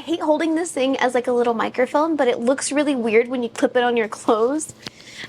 hate holding this thing as like a little microphone, but it looks really weird when you clip it on your clothes.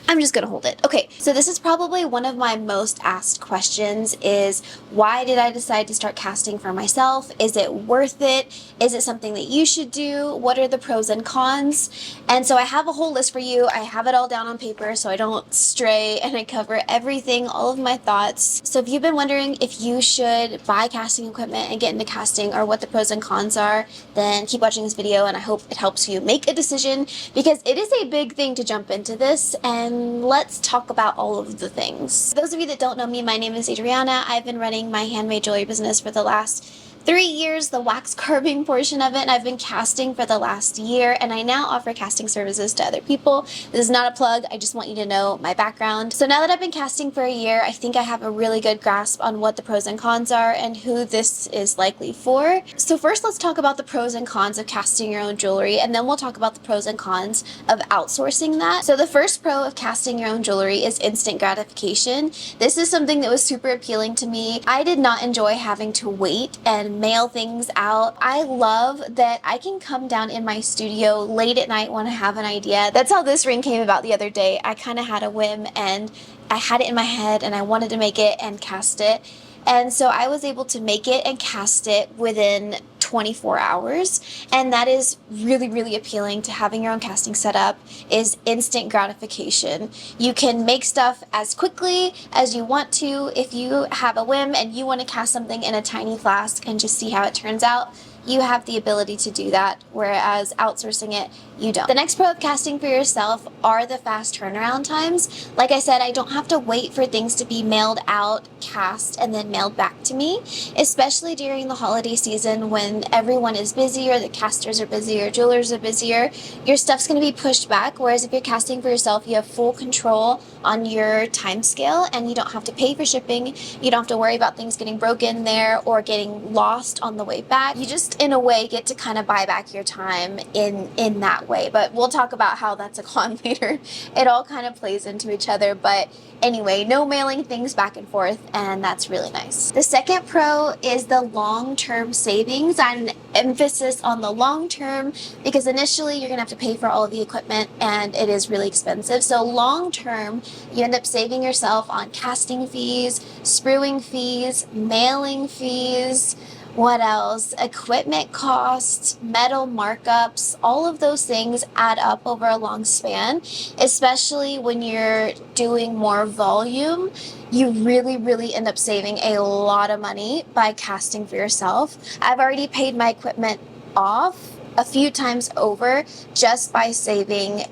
I'm just gonna hold it. Okay, so this is probably one of my most asked questions is, why did I decide to start casting for myself? Is it worth it? Is it something that you should do? What are the pros and cons? And so I have a whole list for you. I have it all down on paper so I don't stray, and I cover everything, all of my thoughts. So if you've been wondering if you should buy casting equipment and get into casting, or what the pros and cons are, then keep watching this video and I hope it helps you make a decision, because it is a big thing to jump into this. And let's talk about all of the things. For those of you that don't know me, my name is Adriana. I've been running my handmade jewelry business for the last 3 years, the wax carving portion of it, and I've been casting for the last year, and I now offer casting services to other people. This is not a plug, I just want you to know my background. So now that I've been casting for a year, I think I have a really good grasp on what the pros and cons are and who this is likely for. So first, let's talk about the pros and cons of casting your own jewelry, and then we'll talk about the pros and cons of outsourcing that. So the first pro of casting your own jewelry is instant gratification. This is something that was super appealing to me. I did not enjoy having to wait and mail things out. I love that I can come down in my studio late at night when I have an idea. That's how this ring came about the other day. I kind of had a whim and I had it in my head and I wanted to make it and cast it. And so I was able to make it and cast it within 24 hours. And that is really, really appealing to having your own casting setup, is instant gratification. You can make stuff as quickly as you want to. If you have a whim and you want to cast something in a tiny flask and just see how it turns out, you have the ability to do that, whereas outsourcing it, you don't. The next pro of casting for yourself are the fast turnaround times. Like I said, I don't have to wait for things to be mailed out, cast, and then mailed back to me, especially during the holiday season when everyone is busy, or the casters are busy, or jewelers are busier. Your stuff's going to be pushed back, whereas if you're casting for yourself, you have full control on your time scale, and you don't have to pay for shipping. You don't have to worry about things getting broken there or getting lost on the way back. You just, in a way, get to kind of buy back your time in that way. But we'll talk about how that's a con later. It all kind of plays into each other. But anyway, no mailing things back and forth, and that's really nice. The second pro is the long-term savings, and emphasis on the long-term, because initially you're gonna have to pay for all of the equipment and it is really expensive. So long-term, you end up saving yourself on casting fees, spruing fees, mailing fees, what else? Equipment costs, metal markups, all of those things add up over a long span, especially when you're doing more volume. You really, really end up saving a lot of money by casting for yourself. I've already paid my equipment off a few times over just by saving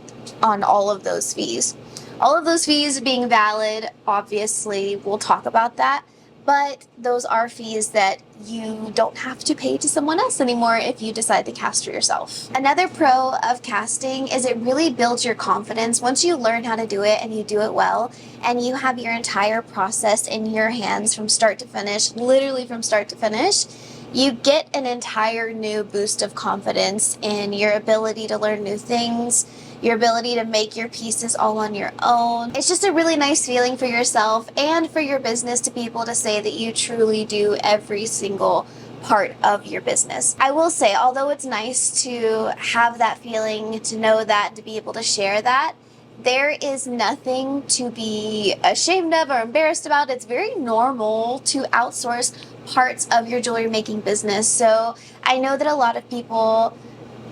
on all of those fees. All of those fees being valid, obviously, we'll talk about that. But those are fees that you don't have to pay to someone else anymore if you decide to cast for yourself. Another pro of casting is it really builds your confidence. Once you learn how to do it and you do it well, and you have your entire process in your hands from start to finish, literally from start to finish, you get an entire new boost of confidence in your ability to learn new things, your ability to make your pieces all on your own. It's just a really nice feeling for yourself and for your business to be able to say that you truly do every single part of your business. I will say, although it's nice to have that feeling, to know that, to be able to share that, there is nothing to be ashamed of or embarrassed about. It's very normal to outsource parts of your jewelry making business. So I know that a lot of people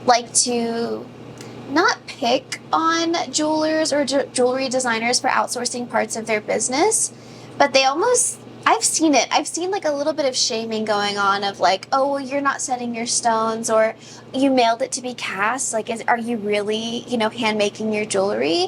like to not pick on jewelers or jewelry designers for outsourcing parts of their business, but they almost, I've seen it. I've seen like a little bit of shaming going on of like, oh, well, you're not setting your stones, or you mailed it to be cast. Like, are you really, hand making your jewelry?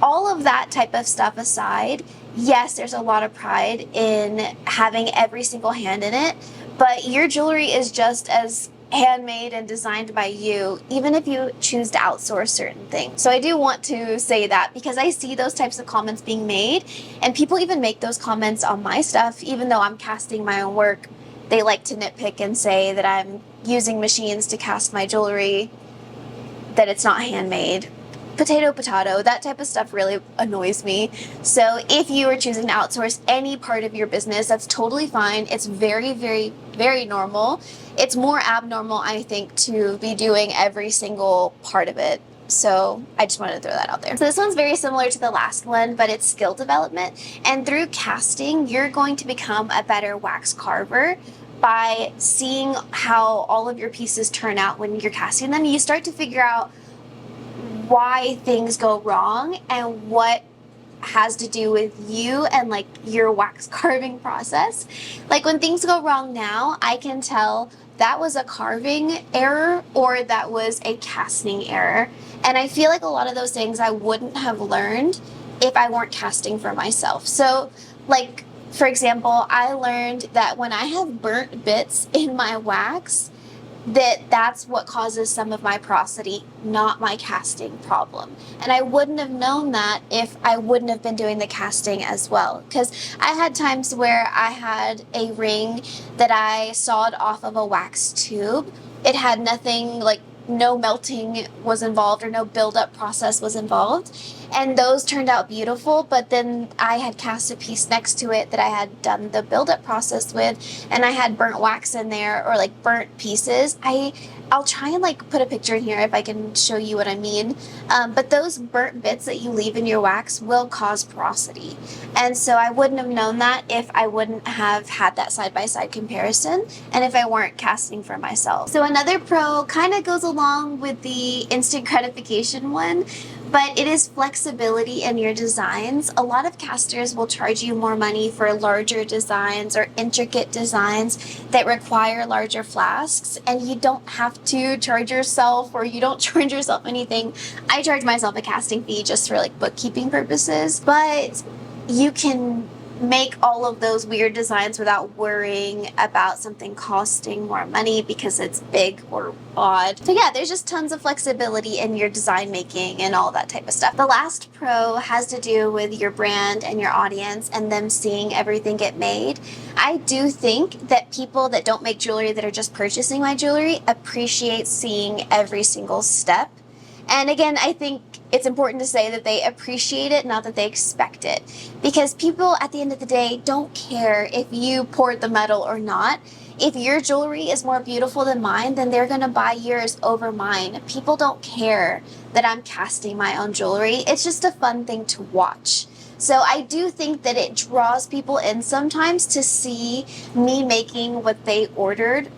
All of that type of stuff aside, yes, there's a lot of pride in having every single hand in it, but your jewelry is just as handmade and designed by you, even if you choose to outsource certain things. So I do want to say that, because I see those types of comments being made, and people even make those comments on my stuff. Even though I'm casting my own work, they like to nitpick and say that I'm using machines to cast my jewelry, that it's not handmade. potato, that type of stuff really annoys me. So if you are choosing to outsource any part of your business, that's totally fine. It's very, very, very normal. It's more abnormal, I think, to be doing every single part of it. So I just wanted to throw that out there. So this one's very similar to the last one, but it's skill development. And through casting, you're going to become a better wax carver by seeing how all of your pieces turn out when you're casting them. You start to figure out why things go wrong and what has to do with you and like your wax carving process. Like when things go wrong now, I can tell that was a carving error or that was a casting error. And I feel like a lot of those things I wouldn't have learned if I weren't casting for myself. So like, for example, I learned that when I have burnt bits in my wax, that's what causes some of my porosity, not my casting problem. And I wouldn't have known that if I wouldn't have been doing the casting as well. Because I had times where I had a ring that I sawed off of a wax tube. It had nothing, like no melting was involved or no buildup process was involved. And those turned out beautiful, but then I had cast a piece next to it that I had done the buildup process with, and I had burnt wax in there, or like burnt pieces. I'll try and like put a picture in here if I can show you what I mean. But those burnt bits that you leave in your wax will cause porosity. And so I wouldn't have known that if I wouldn't have had that side-by-side comparison and if I weren't casting for myself. So another pro kind of goes along with the instant gratification one, but it is flexibility in your designs. A lot of casters will charge you more money for larger designs or intricate designs that require larger flasks, and you don't have to charge yourself, or you don't charge yourself anything. I charge myself a casting fee just for like bookkeeping purposes, but you can make all of those weird designs without worrying about something costing more money because it's big or odd. So yeah, there's just tons of flexibility in your design making and all that type of stuff. The last pro has to do with your brand and your audience and them seeing everything get made. I do think that people that don't make jewelry, that are just purchasing my jewelry, appreciate seeing every single step. And again, I think it's important to say that they appreciate it, not that they expect it. Because people, at the end of the day, don't care if you poured the metal or not. If your jewelry is more beautiful than mine, then they're gonna buy yours over mine. People don't care that I'm casting my own jewelry. It's just a fun thing to watch. So I do think that it draws people in sometimes to see me making what they ordered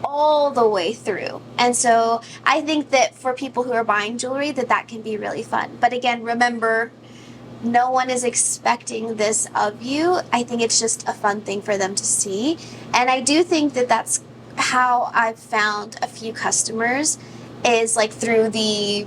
all the way through. And so I think that for people who are buying jewelry, that can be really fun. But again, remember, no one is expecting this of you. I think it's just a fun thing for them to see. And I do think that that's how I've found a few customers, is like through the,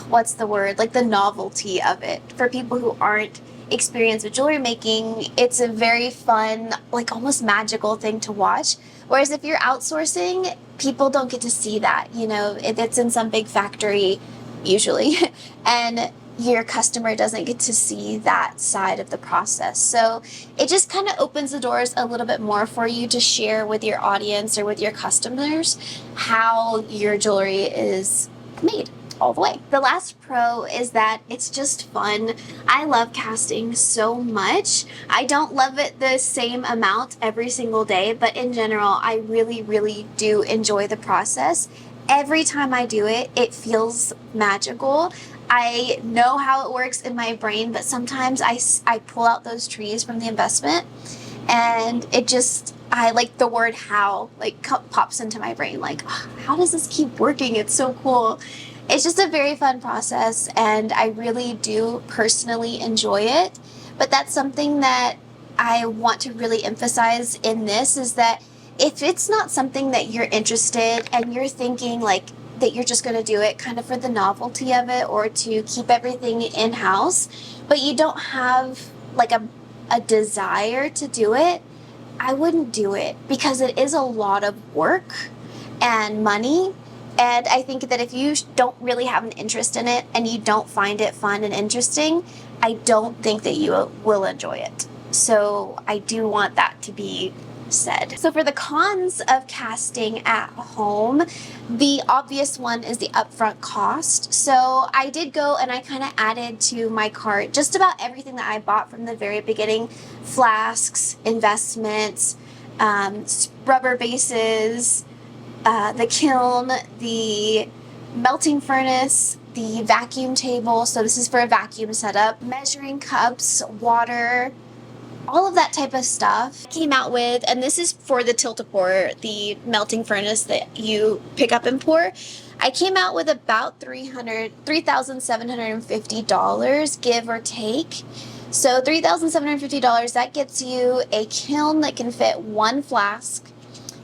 what's the word? Like the novelty of it. For people who aren't experienced with jewelry making, it's a very fun, like almost magical thing to watch. Whereas if you're outsourcing, people don't get to see that, you know, it's in some big factory usually, and your customer doesn't get to see that side of the process. So it just kind of opens the doors a little bit more for you to share with your audience or with your customers how your jewelry is made all the way. The last pro is that it's just fun. I love casting so much. I don't love it the same amount every single day, but in general, I really, really do enjoy the process. Every time I do it, it feels magical. I know how it works in my brain, but sometimes I pull out those trees from the investment, and it just, I like the word how, like pops into my brain, like, oh, how does this keep working? It's so cool. It's just a very fun process, and I really do personally enjoy it. But that's something that I want to really emphasize in this, is that if it's not something that you're interested and you're thinking like that you're just going to do it kind of for the novelty of it or to keep everything in-house, but you don't have like a desire to do it, I wouldn't do it, because it is a lot of work and money. And I think that if you don't really have an interest in it and you don't find it fun and interesting, I don't think that you will enjoy it. So I do want that to be said. So for the cons of casting at home, the obvious one is the upfront cost. So I did go and I kind of added to my cart just about everything that I bought from the very beginning: flasks, investments, rubber bases, the kiln, the melting furnace, the vacuum table. So this is for a vacuum setup, measuring cups, water, all of that type of stuff came out with, and this is for the tilt-a-pour, the melting furnace that you pick up and pour. I came out with about $3,750, give or take. So $3,750, that gets you a kiln that can fit one flask,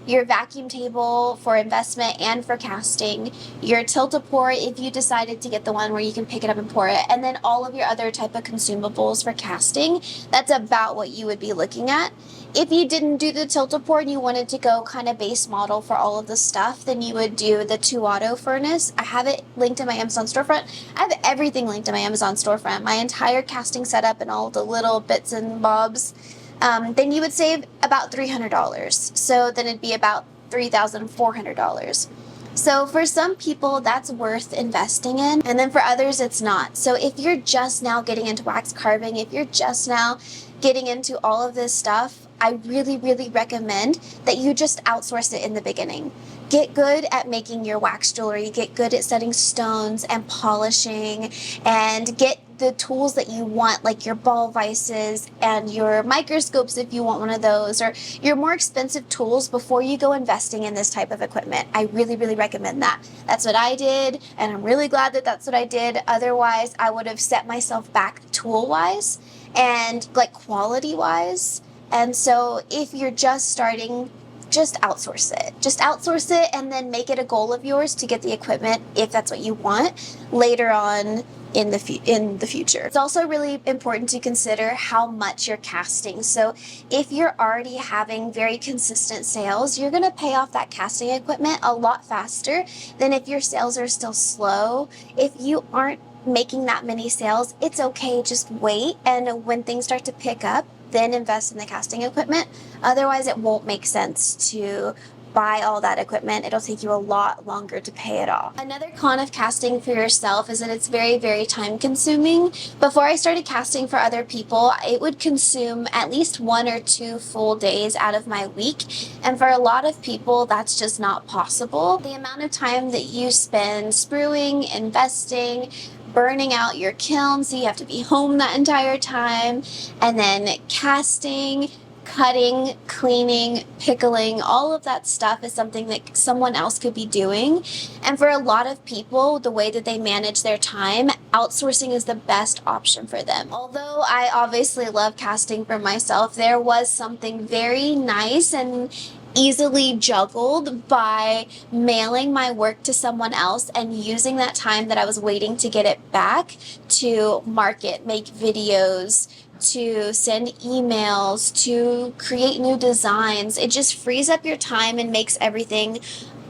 your vacuum table for investment and for casting, your tilt-a-pour if you decided to get the one where you can pick it up and pour it, and then all of your other type of consumables for casting. That's about what you would be looking at. If you didn't do the tilt-a-pour and you wanted to go kind of base model for all of the stuff, then you would do the 2-auto furnace. I have it linked in my Amazon storefront. I have everything linked in my Amazon storefront, my entire casting setup and all the little bits and bobs. Then you would save about $300. So then it'd be about $3,400. So for some people, that's worth investing in, and then for others, it's not. So if you're just now getting into wax carving, if you're just now getting into all of this stuff, I really, really recommend that you just outsource it in the beginning. Get good at making your wax jewelry, get good at setting stones and polishing, and get the tools that you want, like your ball vices and your microscopes if you want one of those, or your more expensive tools before you go investing in this type of equipment. I really, really recommend that. That's what I did, and I'm really glad that that's what I did. Otherwise, I would have set myself back tool-wise and like quality-wise. And so if you're just starting, just outsource it. Just outsource it and then make it a goal of yours to get the equipment, if that's what you want, later on in the future. It's also really important to consider how much you're casting. So if you're already having very consistent sales, you're going to pay off that casting equipment a lot faster than if your sales are still slow. If you aren't making that many sales, it's okay, just wait, and when things start to pick up, then invest in the casting equipment. Otherwise, it won't make sense to buy all that equipment. It'll take you a lot longer to pay it off. Another con of casting for yourself is that it's very, very time consuming. Before I started casting for other people, it would consume at least 1 or 2 full days out of my week. And for a lot of people, that's just not possible. The amount of time that you spend spruing, investing, burning out your kiln, so you have to be home that entire time, and then casting, cutting, cleaning, pickling, all of that stuff is something that someone else could be doing. And for a lot of people, the way that they manage their time, outsourcing is the best option for them. Although I obviously love casting for myself, there was something very nice and easily juggled by mailing my work to someone else and using that time that I was waiting to get it back to market, make videos, to send emails, to create new designs. It just frees up your time and makes everything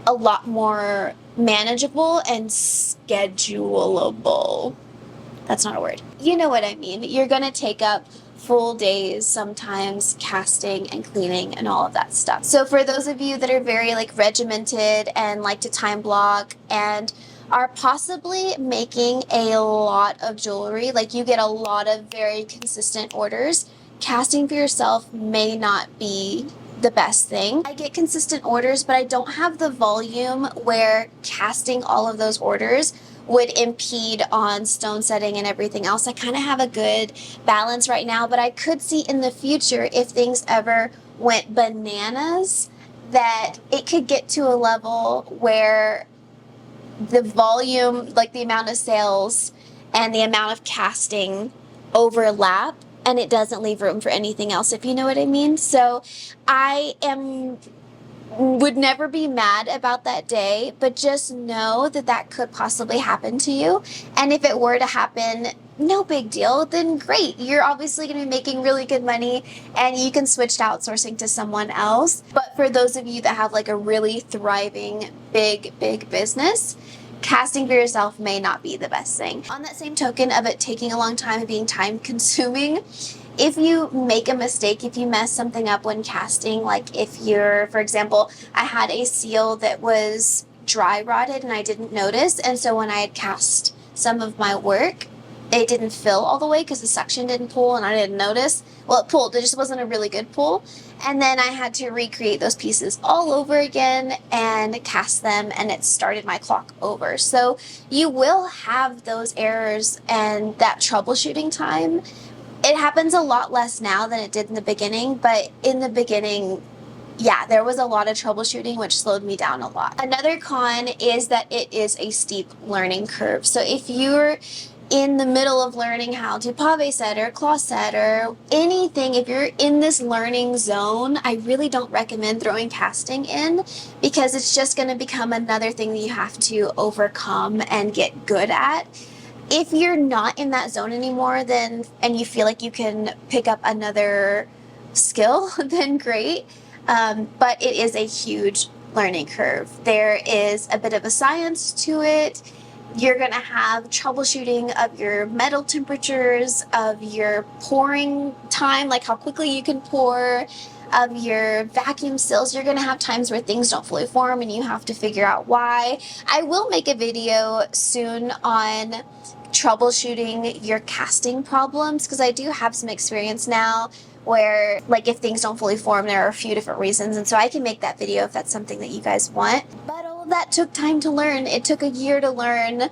a lot more manageable and schedulable. That's not a word. You know what I mean. You're gonna take up full days sometimes casting and cleaning and all of that stuff. So for those of you that are very like regimented and like to time block and are possibly making a lot of jewelry, like you get a lot of very consistent orders, casting for yourself may not be the best thing. I get consistent orders, but I don't have the volume where casting all of those orders would impede on stone setting and everything else. I kind of have a good balance right now, but I could see in the future, if things ever went bananas, that it could get to a level where the volume, like the amount of sales and the amount of casting overlap, and it doesn't leave room for anything else, if you know what I mean. So would never be mad about that day, but just know that that could possibly happen to you. And if it were to happen, no big deal, then great. You're obviously going to be making really good money and you can switch to outsourcing to someone else. But for those of you that have like a really thriving, big business, casting for yourself may not be the best thing. On that same token of it taking a long time and being time consuming, if you make a mistake, if you mess something up when casting, like if you're, for example, I had a seal that was dry rotted and I didn't notice. And so when I had cast some of my work, it didn't fill all the way because the suction didn't pull and I didn't notice. Well, it pulled, it just wasn't a really good pull. And then I had to recreate those pieces all over again and cast them, and it started my clock over. So you will have those errors and that troubleshooting time. It happens a lot less now than it did in the beginning, but in the beginning, yeah, there was a lot of troubleshooting, which slowed me down a lot. Another con is that it is a steep learning curve. So if you're in the middle of learning how to pave set or cloth set or anything, if you're in this learning zone, I really don't recommend throwing casting in, because it's just going to become another thing that you have to overcome and get good at. If you're not in that zone anymore, then, and you feel like you can pick up another skill, then great. But it is a huge learning curve. There is a bit of a science to it. You're going to have troubleshooting of your metal temperatures, of your pouring time, like how quickly you can pour, of your vacuum seals. You're going to have times where things don't fully form and you have to figure out why. I will make a video soon on troubleshooting your casting problems, because I do have some experience now where, like, if things don't fully form, there are a few different reasons, and so I can make that video if that's something that you guys want. But all of that took time to learn. It took a year to learn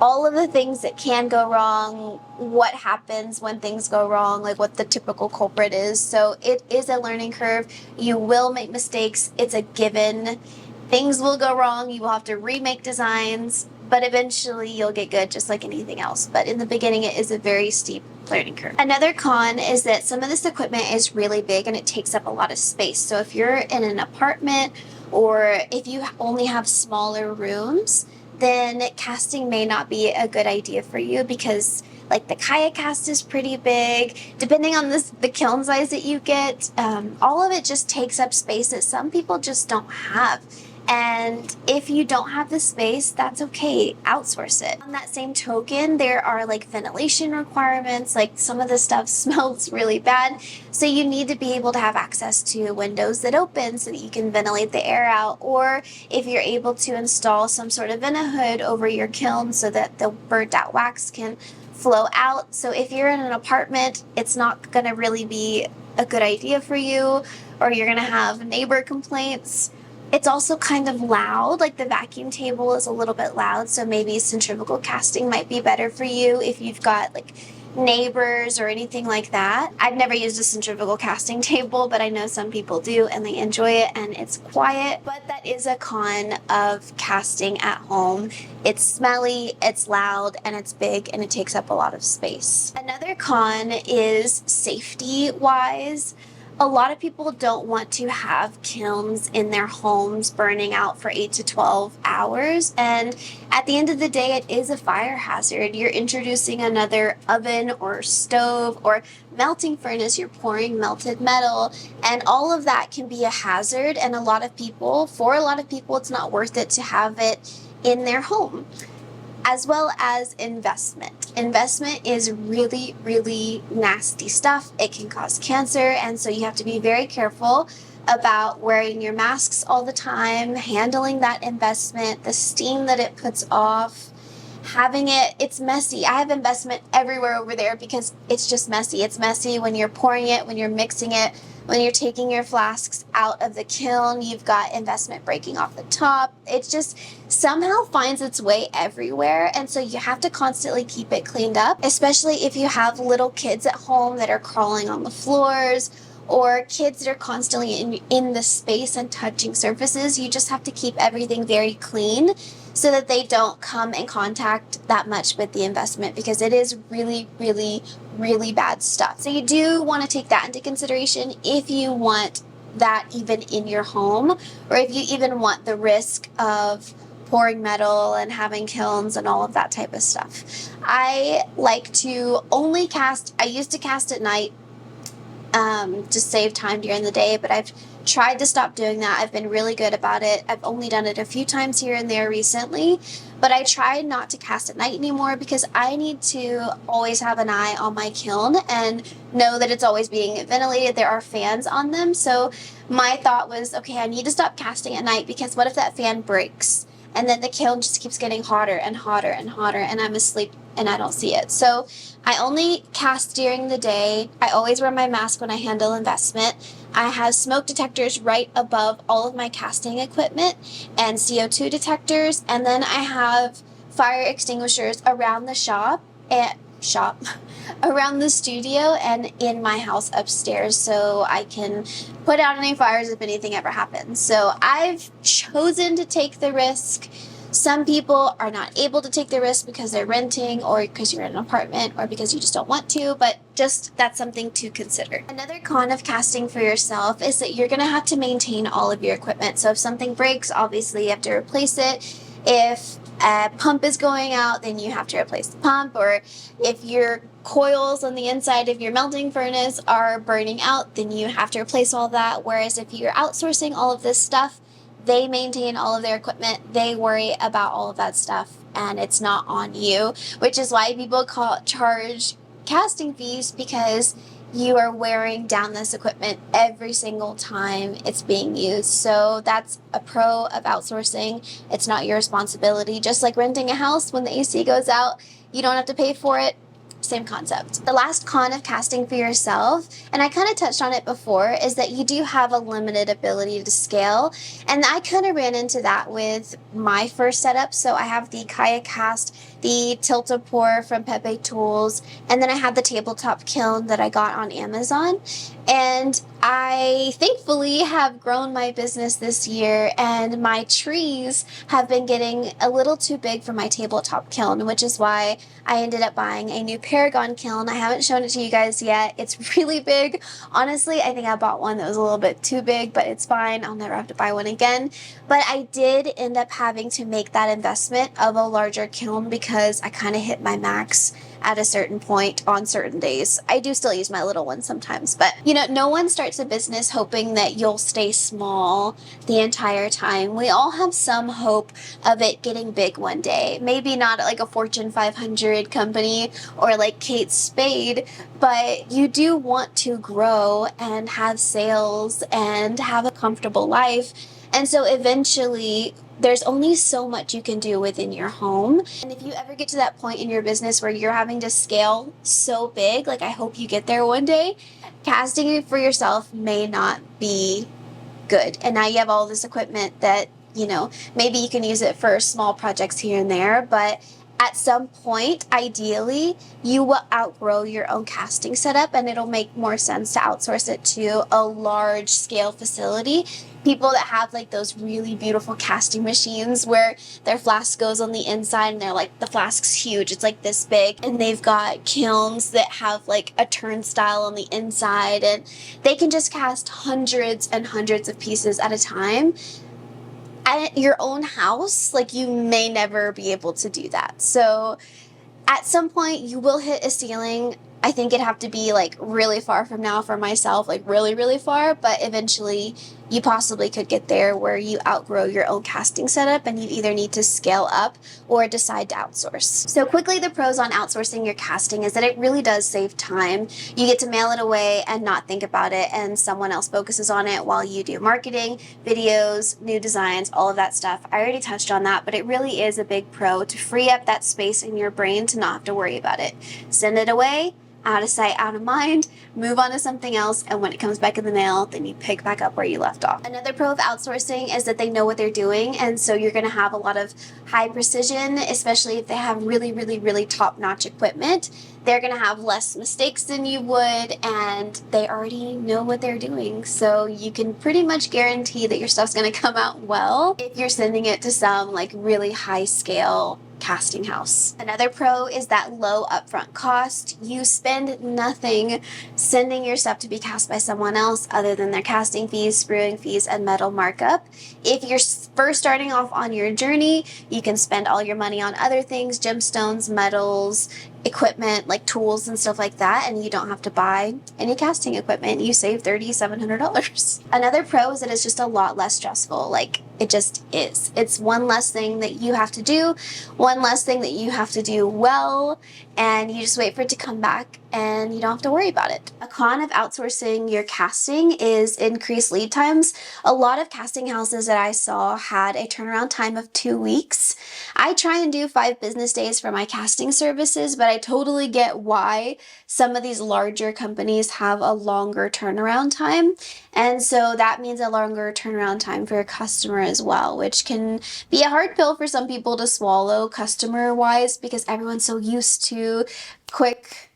all of the things that can go wrong, what happens when things go wrong, like what the typical culprit is. So it is a learning curve. You will make mistakes. It's a given. Things will go wrong. You will have to remake designs, but eventually you'll get good, just like anything else. But in the beginning, it is a very steep learning curve. Another con is that some of this equipment is really big and it takes up a lot of space. So if you're in an apartment, or if you only have smaller rooms, then casting may not be a good idea for you, because like the Kaya cast is pretty big. Depending on the kiln size that you get, all of it just takes up space that some people just don't have. And if you don't have the space, that's okay. Outsource it. On that same token, there are like ventilation requirements. Like some of the stuff smells really bad. So you need to be able to have access to windows that open so that you can ventilate the air out. Or if you're able to install some sort of vent-a-hood over your kiln so that the burnt out wax can flow out. So if you're in an apartment, it's not going to really be a good idea for you, or you're going to have neighbor complaints. It's also kind of loud, like the vacuum table is a little bit loud, so maybe centrifugal casting might be better for you if you've got like neighbors or anything like that. I've never used a centrifugal casting table, but I know some people do and they enjoy it, and it's quiet. But that is a con of casting at home. It's smelly, it's loud, and it's big, and it takes up a lot of space. Another con is safety-wise. A lot of people don't want to have kilns in their homes burning out for 8 to 12 hours. And at the end of the day, it is a fire hazard. You're introducing another oven or stove or melting furnace. You're pouring melted metal, and all of that can be a hazard. And for a lot of people, it's not worth it to have it in their home. As well as investment. Investment is really, really nasty stuff. It can cause cancer, and so you have to be very careful about wearing your masks all the time, handling that investment, the steam that it puts off, it's messy. I have investment everywhere over there because it's just messy. It's messy when you're pouring it, when you're mixing it, when you're taking your flasks out of the kiln. You've got investment breaking off the top. It just somehow finds its way everywhere, and so you have to constantly keep it cleaned up, especially if you have little kids at home that are crawling on the floors, or kids that are constantly in the space and touching surfaces. You just have to keep everything very clean so that they don't come in contact that much with the investment, because it is really, really, really bad stuff. So you do want to take that into consideration if you want that even in your home, or if you even want the risk of pouring metal and having kilns and all of that type of stuff. I like to I used to cast at night, just save time during the day, but I've tried to stop doing that. I've been really good about it. I've only done it a few times here and there recently, but I tried not to cast at night anymore because I need to always have an eye on my kiln and know that it's always being ventilated. There are fans on them. So my thought was, okay, I need to stop casting at night because what if that fan breaks? And then the kiln just keeps getting hotter and hotter and hotter, and I'm asleep and I don't see it. So I only cast during the day. I always wear my mask when I handle investment. I have smoke detectors right above all of my casting equipment and CO2 detectors. And then I have fire extinguishers around the around the studio and in my house upstairs so I can put out any fires if anything ever happens. So I've chosen to take the risk. Some people are not able to take the risk because they're renting or because you're in an apartment or because you just don't want to, but just that's something to consider. Another con of casting for yourself is that you're going to have to maintain all of your equipment. So if something breaks, obviously you have to replace it. If a pump is going out, then you have to replace the pump, or if your coils on the inside of your melting furnace are burning out, then you have to replace all that. Whereas if you're outsourcing all of this stuff, they maintain all of their equipment, they worry about all of that stuff, and it's not on you, which is why people charge casting fees, because you are wearing down this equipment every single time it's being used. So that's a pro of outsourcing. It's not your responsibility. Just like renting a house, when the AC goes out, you don't have to pay for it. Same concept. The last con of casting for yourself, and I kind of touched on it before, is that you do have a limited ability to scale. And I kind of ran into that with my first setup. So I have the Kaya Cast, the Tilt-A-Pour from Pepe Tools, and then I had the tabletop kiln that I got on Amazon. And I thankfully have grown my business this year, and my trees have been getting a little too big for my tabletop kiln, which is why I ended up buying a new Paragon kiln. I haven't shown it to you guys yet. It's really big. Honestly, I think I bought one that was a little bit too big, but it's fine. I'll never have to buy one again. But I did end up having to make that investment of a larger kiln because I kind of hit my max at a certain point on certain days. I do still use my little one sometimes, but you know, no one starts a business hoping that you'll stay small the entire time. We all have some hope of it getting big one day. Maybe not like a Fortune 500 company or like Kate Spade, but you do want to grow and have sales and have a comfortable life. And so eventually, there's only so much you can do within your home. And if you ever get to that point in your business where you're having to scale so big, like I hope you get there one day, casting it for yourself may not be good. And now you have all this equipment that, you know, maybe you can use it for small projects here and there, but at some point, ideally, you will outgrow your own casting setup and it'll make more sense to outsource it to a large scale facility. People that have like those really beautiful casting machines where their flask goes on the inside and they're like, the flask's huge, it's like this big, and they've got kilns that have like a turnstile on the inside and they can just cast hundreds and hundreds of pieces at a time. At your own house, like you may never be able to do that. So at some point you will hit a ceiling. I think it'd have to be like really far from now for myself, like really, really far, but eventually you possibly could get there where you outgrow your own casting setup and you either need to scale up or decide to outsource. So quickly, the pros on outsourcing your casting is that it really does save time. You get to mail it away and not think about it, and someone else focuses on it while you do marketing, videos, new designs, all of that stuff. I already touched on that, but it really is a big pro to free up that space in your brain to not have to worry about it. Send it away, out of sight, out of mind, move on to something else, and when it comes back in the mail, then you pick back up where you left off. Another pro of outsourcing is that they know what they're doing, and so you're going to have a lot of high precision, especially if they have really, really, really top-notch equipment. They're going to have less mistakes than you would, and they already know what they're doing, so you can pretty much guarantee that your stuff's going to come out well if you're sending it to some like really high-scale casting house. Another pro is that low upfront cost. You spend nothing sending your stuff to be cast by someone else other than their casting fees, spruing fees, and metal markup. If you're first starting off on your journey, you can spend all your money on other things, gemstones, metals, equipment like tools and stuff like that, and you don't have to buy any casting equipment. You save $3,700. Another pro is that it's just a lot less stressful. Like, it just is. It's one less thing that you have to do, one less thing that you have to do well, and you just wait for it to come back and you don't have to worry about it. A con of outsourcing your casting is increased lead times. A lot of casting houses that I saw had a turnaround time of 2 weeks. I try and do 5 business days for my casting services, but I totally get why some of these larger companies have a longer turnaround time. And so that means a longer turnaround time for a customer as well, which can be a hard pill for some people to swallow customer-wise, because everyone's so used to quick,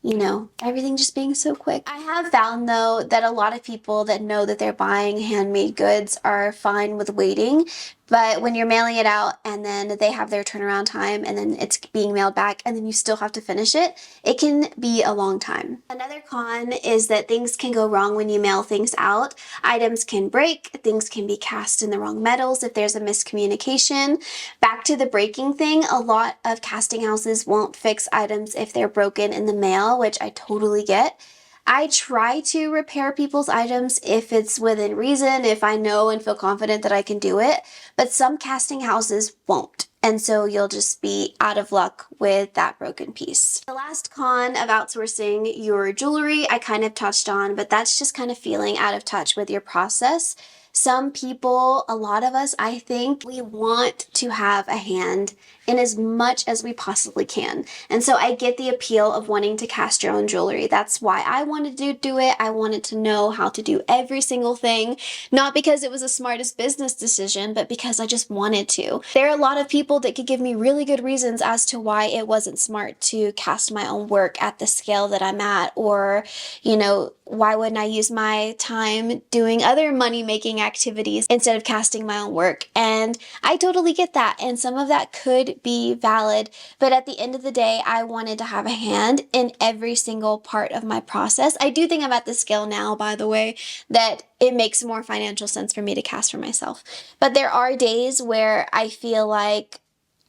you know, everything just being so quick. I have found though that a lot of people that know that they're buying handmade goods are fine with waiting, but when you're mailing it out and then they have their turnaround time and then it's being mailed back and then you still have to finish it, it can be a long time. Another con is that things can go wrong when you mail things out. Items can break, things can be cast in the wrong metals if there's a miscommunication. Back to the breaking thing, a lot of casting houses won't fix items if they're broken in the mail, which I totally get. I try to repair people's items if it's within reason, if I know and feel confident that I can do it, but some casting houses won't. And so you'll just be out of luck with that broken piece. The last con of outsourcing your jewelry, I kind of touched on, but that's just kind of feeling out of touch with your process. Some people, a lot of us, I think, we want to have a hand in as much as we possibly can. And so I get the appeal of wanting to cast your own jewelry. That's why I wanted to do it. I wanted to know how to do every single thing, not because it was the smartest business decision, but because I just wanted to. There are a lot of people that could give me really good reasons as to why it wasn't smart to cast my own work at the scale that I'm at, or, you know, why wouldn't I use my time doing other money-making activities instead of casting my own work? And I totally get that, and some of that could be valid, but at the end of the day, I wanted to have a hand in every single part of my process. I do think I'm at the scale now, by the way, that it makes more financial sense for me to cast for myself. But there are days where I feel like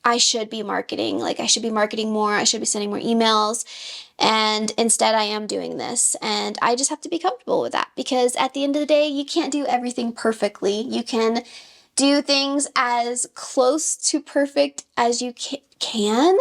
I should be marketing, like I should be marketing more, I should be sending more emails, and instead I am doing this, and I just have to be comfortable with that, because at the end of the day, you can't do everything perfectly. You can do things as close to perfect as you can,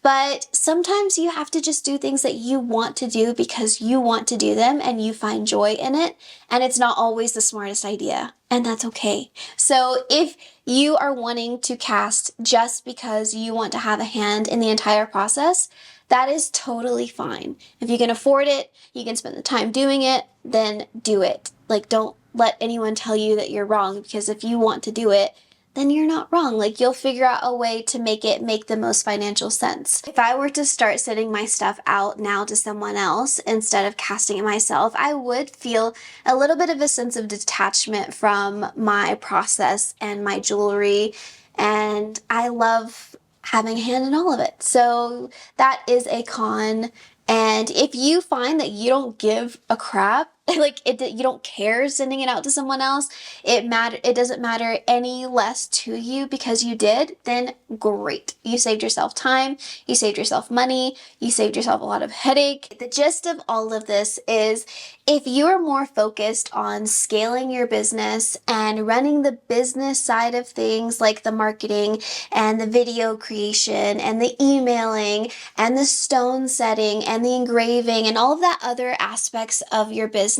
but sometimes you have to just do things that you want to do because you want to do them and you find joy in it, and it's not always the smartest idea, and that's okay. So if you are wanting to cast just because you want to have a hand in the entire process, that is totally fine. If you can afford it, you can spend the time doing it, then do it. Like, don't let anyone tell you that you're wrong, because if you want to do it, then you're not wrong. Like, you'll figure out a way to make it make the most financial sense. If I were to start sending my stuff out now to someone else instead of casting it myself, I would feel a little bit of a sense of detachment from my process and my jewelry, and I love having a hand in all of it. So that is a con. And if you find that you don't give a crap, like you don't care sending it out to someone else, it doesn't matter any less to you because you did, then great. You saved yourself time, you saved yourself money, you saved yourself a lot of headache. The gist of all of this is, if you are more focused on scaling your business and running the business side of things, like the marketing and the video creation and the emailing and the stone setting and the engraving and all of that other aspects of your business,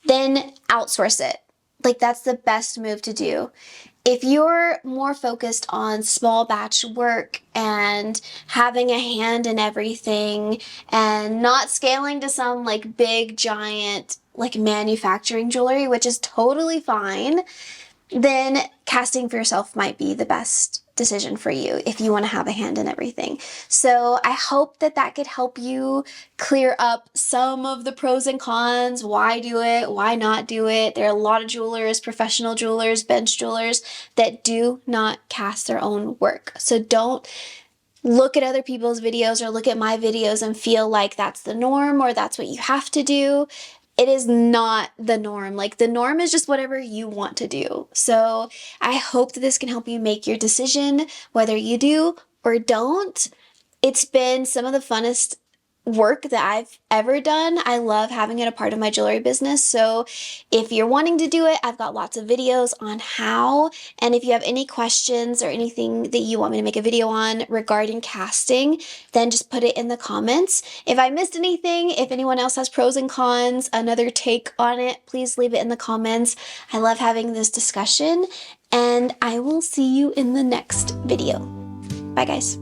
then outsource it. Like, that's the best move to do. If you're more focused on small batch work and having a hand in everything and not scaling to some like big giant like manufacturing jewelry, which is totally fine, then casting for yourself might be the best decision for you if you want to have a hand in everything. So I hope that that could help you clear up some of the pros and cons. Why do it? Why not do it? There are a lot of jewelers, professional jewelers, bench jewelers, that do not cast their own work. So don't look at other people's videos or look at my videos and feel like that's the norm or that's what you have to do. It is not the norm. Like, the norm is just whatever you want to do. So I hope that this can help you make your decision, whether you do or don't. It's been some of the funnest work that I've ever done. I love having it a part of my jewelry business. So if you're wanting to do it, I've got lots of videos on how. And if you have any questions or anything that you want me to make a video on regarding casting, then just put it in the comments. If I missed anything, if anyone else has pros and cons, another take on it, please leave it in the comments. I love having this discussion, and I will see you in the next video. Bye, guys.